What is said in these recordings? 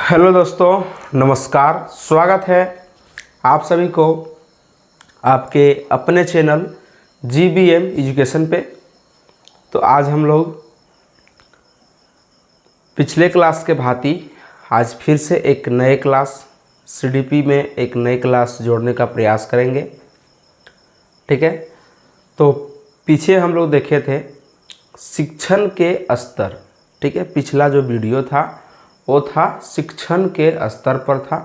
Hello दोस्तों, नमस्कार। स्वागत है आप सभी को आपके अपने चैनल GBM एजुकेशन पे। तो आज हम लोग पिछले क्लास के भांति आज फिर से एक नए क्लास CDP में एक नई क्लास जोड़ने का प्रयास करेंगे। ठीक है, तो पीछे हम लोग देखे थे शिक्षण के स्तर। ठीक है, पिछला जो वीडियो था वो था शिक्षण के स्तर पर था।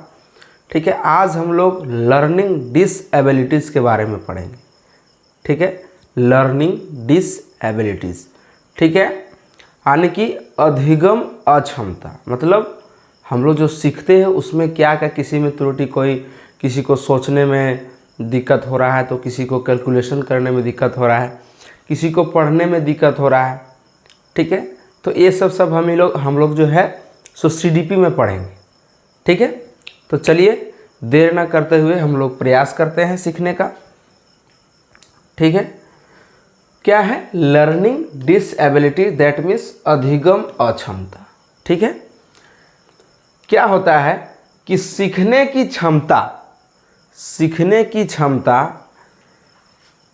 ठीक है, आज हम लोग लर्निंग डिसएबिलिटीज़ के बारे में पढ़ेंगे। ठीक है, लर्निंग डिसएबिलिटीज़। ठीक है, यानी कि अधिगम अक्षमता, मतलब हम लोग जो सीखते हैं उसमें क्या क्या किसी में त्रुटि, कोई किसी को सोचने में दिक्कत हो रहा है तो किसी को कैलकुलेशन करने में दिक्कत हो रहा है, किसी को पढ़ने में दिक्कत हो रहा है। ठीक है, तो ये सब हम लोग जो है सो CDP में पढ़ेंगे। ठीक है, तो चलिए देर ना करते हुए हम लोग प्रयास करते हैं सीखने का। ठीक है, क्या है लर्निंग डिसएबिलिटी, दैट मीन्स अधिगम अक्षमता। ठीक है, क्या होता है कि सीखने की क्षमता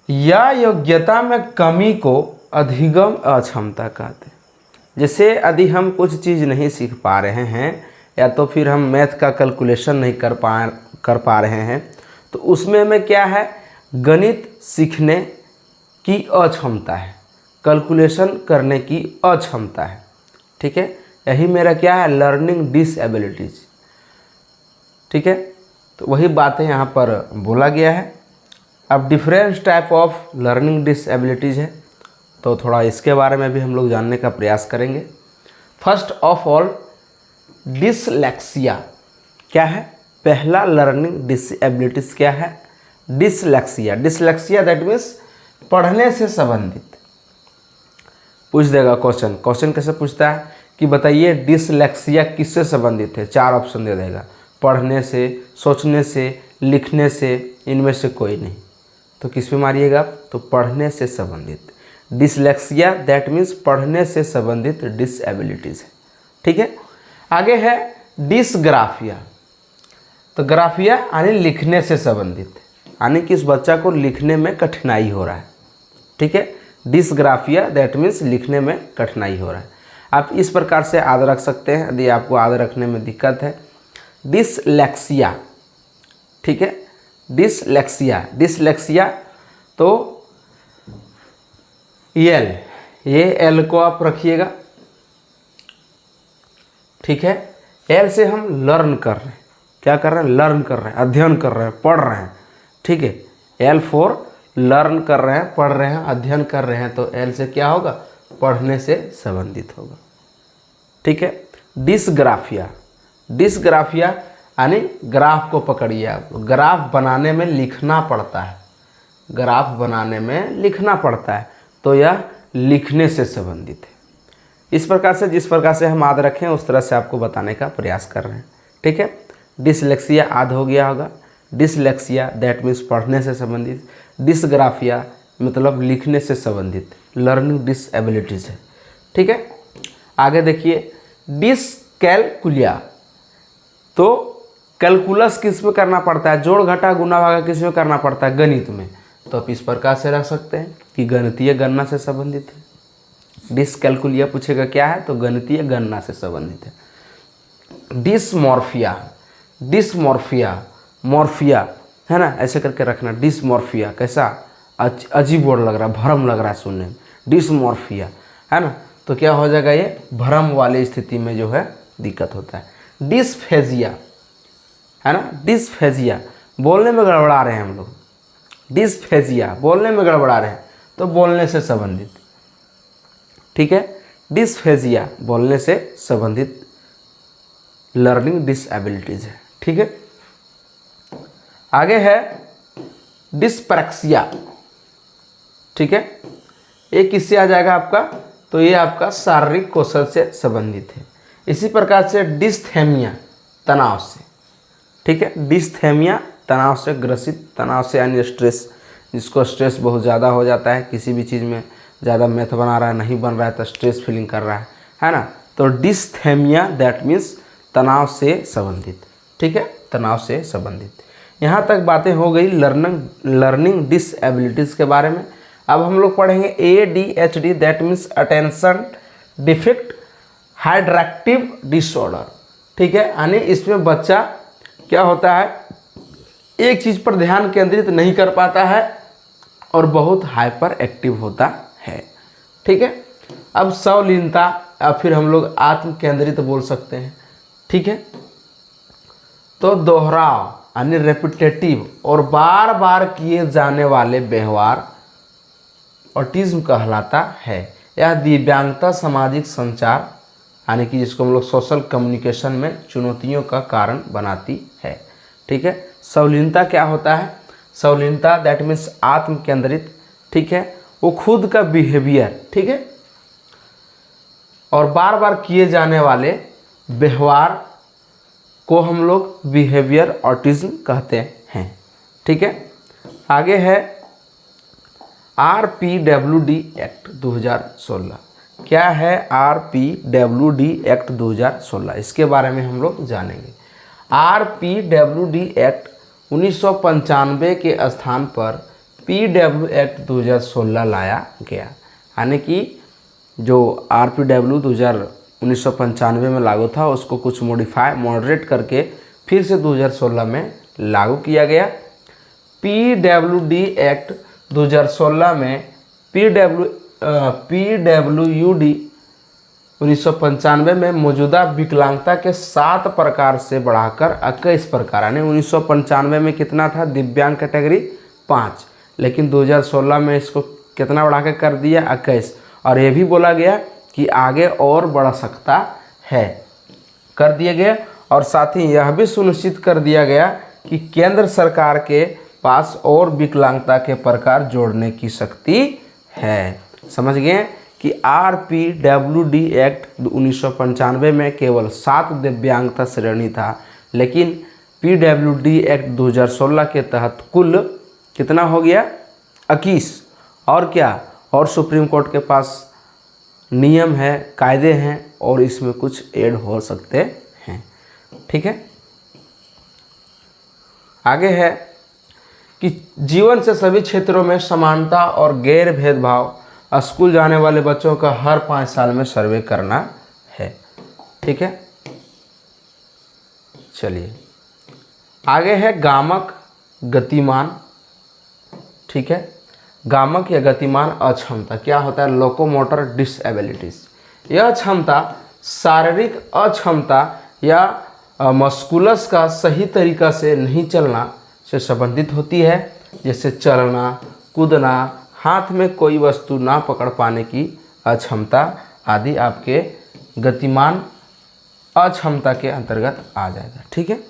या योग्यता में कमी को अधिगम अक्षमता कहते हैं। जैसे यदि हम कुछ चीज़ नहीं सीख पा रहे हैं या तो फिर हम मैथ का कैलकुलेशन नहीं कर पा रहे हैं, तो उसमें हमें क्या है, गणित सीखने की अक्षमता है, कैलकुलेशन करने की अक्षमता है। ठीक है, यही मेरा क्या है, लर्निंग डिसएबिलिटीज। ठीक है, तो वही बातें यहाँ पर बोला गया है। अब डिफरेंट टाइप ऑफ लर्निंग डिसएबिलिटीज है, तो थोड़ा इसके बारे में भी हम लोग जानने का प्रयास करेंगे। फर्स्ट ऑफ ऑल डिसलेक्सिया क्या है, पहला लर्निंग डिसएबिलिटीज क्या है, डिसलेक्सिया। डिसलेक्सिया दैट मीन्स पढ़ने से संबंधित। पूछ देगा क्वेश्चन कैसे पूछता है कि बताइए डिसलेक्सिया किससे संबंधित है, 4 ऑप्शन दे देगा, पढ़ने से, सोचने से, लिखने से, इनमें से कोई नहीं। तो किस पे मारिएगा, तो पढ़ने से संबंधित। डिसलेक्सिया दैट मीन्स पढ़ने से संबंधित डिसएबिलिटीज है। ठीक है, आगे है डिसग्राफिया। तो ग्राफिया यानी लिखने से संबंधित, यानी कि इस बच्चा को लिखने में कठिनाई हो रहा है। ठीक है, डिसग्राफिया दैट मीन्स लिखने में कठिनाई हो रहा है। आप इस प्रकार से याद रख सकते हैं यदि आपको याद रखने में दिक्कत है। डिसलेक्सिया, ठीक है, डिसलेक्सिया तो ये एल को आप रखिएगा। ठीक है, एल से हम लर्न कर रहे हैं, क्या कर रहे हैं, लर्न कर रहे हैं, अध्ययन कर रहे हैं, पढ़ रहे हैं। ठीक है, एल फॉर लर्न कर रहे हैं, पढ़ रहे हैं, अध्ययन कर रहे हैं, तो एल से क्या होगा, पढ़ने से संबंधित होगा। ठीक है, डिसग्राफिया यानी ग्राफ को पकड़िए आप, ग्राफ बनाने में लिखना पड़ता है, ग्राफ बनाने में लिखना पड़ता है, तो यह लिखने से संबंधित है। इस प्रकार से जिस प्रकार से हम याद रखें उस तरह से आपको बताने का प्रयास कर रहे हैं। ठीक है, डिसलेक्सिया याद हो गया होगा। डिसलेक्सिया दैट मीन्स पढ़ने से संबंधित, डिसग्राफिया मतलब लिखने से संबंधित, लर्निंग डिसएबिलिटीज है। ठीक है, आगे देखिए डिसकैलकुलिया। तो कैलकुलस किस में करना पड़ता है, जोड़ घटा गुना भागा किस में करना पड़ता है, गणित में। तो आप इस प्रकार से रख सकते हैं कि गणितीय गणना से संबंधित है। डिसकैलकुलिया पूछेगा क्या है, तो गणितीय गणना से संबंधित है। डिसमॉर्फिया है ना, ऐसे करके रखना। डिसमॉर्फिया कैसा, अजीब वर्ड लग रहा है, भ्रम लग रहा है सुनने में, डिसमॉर्फिया है ना, तो क्या हो जाएगा, ये भ्रम वाली स्थिति में जो है दिक्कत होता है। डिस्फेजिया है ना, डिस्फेजिया बोलने में गड़बड़ा रहे हैं हम लोग, डिस्फेजिया बोलने में गड़बड़ा रहे हैं तो बोलने से संबंधित। ठीक है, डिस्फेजिया बोलने से संबंधित लर्निंग डिसएबिलिटीज है। ठीक है, आगे है डिस्प्रैक्सिया। ठीक है, ये किससे आ जाएगा आपका, तो ये आपका शारीरिक कौशल से संबंधित है। इसी प्रकार से डिस्थेमिया, तनाव से। ठीक है, डिस्थेमिया तनाव से ग्रसित, तनाव से यानी स्ट्रेस, जिसको स्ट्रेस बहुत ज़्यादा हो जाता है, किसी भी चीज़ में ज़्यादा मैथ बना रहा है, नहीं बन रहा है तो स्ट्रेस फीलिंग कर रहा है ना। तो डिस्थेमिया दैट मीन्स तनाव से संबंधित। ठीक है, तनाव से संबंधित। यहाँ तक बातें हो गई लर्निंग डिसएबिलिटीज़ के बारे में। अब हम लोग पढ़ेंगे ADHD, that means attention defect hyperactive disorder. ठीक है, यानी इसमें बच्चा क्या होता है, एक चीज़ पर ध्यान केंद्रित नहीं कर पाता है और बहुत हाइपर एक्टिव होता है। ठीक है, अब संलीनता या फिर हम लोग आत्म केंद्रित बोल सकते हैं। ठीक है, तो दोहराव यानी रेपिटेटिव और बार बार किए जाने वाले व्यवहार ऑटिज्म कहलाता है। यह दिव्यांगता सामाजिक संचार यानी कि जिसको हम लोग सोशल कम्युनिकेशन में चुनौतियों का कारण बनाती है। ठीक है, संलीनता क्या होता है, संलीनता दैट मीन्स आत्म केंद्रित। ठीक है, वो खुद का बिहेवियर, ठीक है, और बार बार किए जाने वाले व्यवहार को हम लोग बिहेवियर ऑटिज्म कहते हैं। ठीक है, आगे है RPWD एक्ट 2016। क्या है RPWD एक्ट 2016, इसके बारे में हम लोग जानेंगे। RPWD एक्ट 1995 के स्थान पर PW एक्ट 2016 लाया गया, यानी कि जो RPW 1995 में लागू था उसको कुछ मॉडरेट करके फिर से 2016 में लागू किया गया। PWD एक्ट 2016 में PWD 1995 में मौजूदा विकलांगता के 7 प्रकार से बढ़ाकर 21 प्रकार, यानी 1995 में कितना था दिव्यांग कैटेगरी 5, लेकिन 2016 में इसको कितना बढ़ा के कर दिया 21। और ये भी बोला गया कि आगे और बढ़ सकता है, कर दिया गया। और साथ ही यह भी सुनिश्चित कर दिया गया कि केंद्र सरकार के पास और विकलांगता के प्रकार जोड़ने की शक्ति है। समझ गए कि RPWD एक्ट 1995 में केवल 7 दिव्यांगता श्रेणी था, लेकिन PWD एक्ट 2016 के तहत कुल कितना हो गया 21। और क्या, और सुप्रीम कोर्ट के पास नियम है, कायदे हैं और इसमें कुछ ऐड हो सकते हैं। ठीक है, आगे है कि जीवन से सभी क्षेत्रों में समानता और गैर भेदभाव स्कूल जाने वाले बच्चों का हर 5 साल में सर्वे करना है। ठीक है, चलिए आगे है गामक गतिमान। ठीक है, गामक या गतिमान अक्षमता क्या होता है, लोकोमोटर डिसएबिलिटीज। यह क्षमता शारीरिक अक्षमता या मस्कुलस का सही तरीका से नहीं चलना से संबंधित होती है, जैसे चलना, कूदना, हाथ में कोई वस्तु ना पकड़ पाने की अक्षमता आदि आपके गतिमान अक्षमता के अंतर्गत आ जाएगा। ठीक है,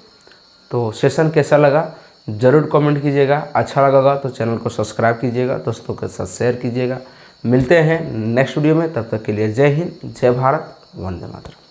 तो सेशन कैसा लगा ज़रूर कमेंट कीजिएगा, अच्छा लगा तो चैनल को सब्सक्राइब कीजिएगा, दोस्तों के साथ शेयर कीजिएगा। मिलते हैं नेक्स्ट वीडियो में, तब तक के लिए जय हिंद, जय भारत, वंदे मातरम।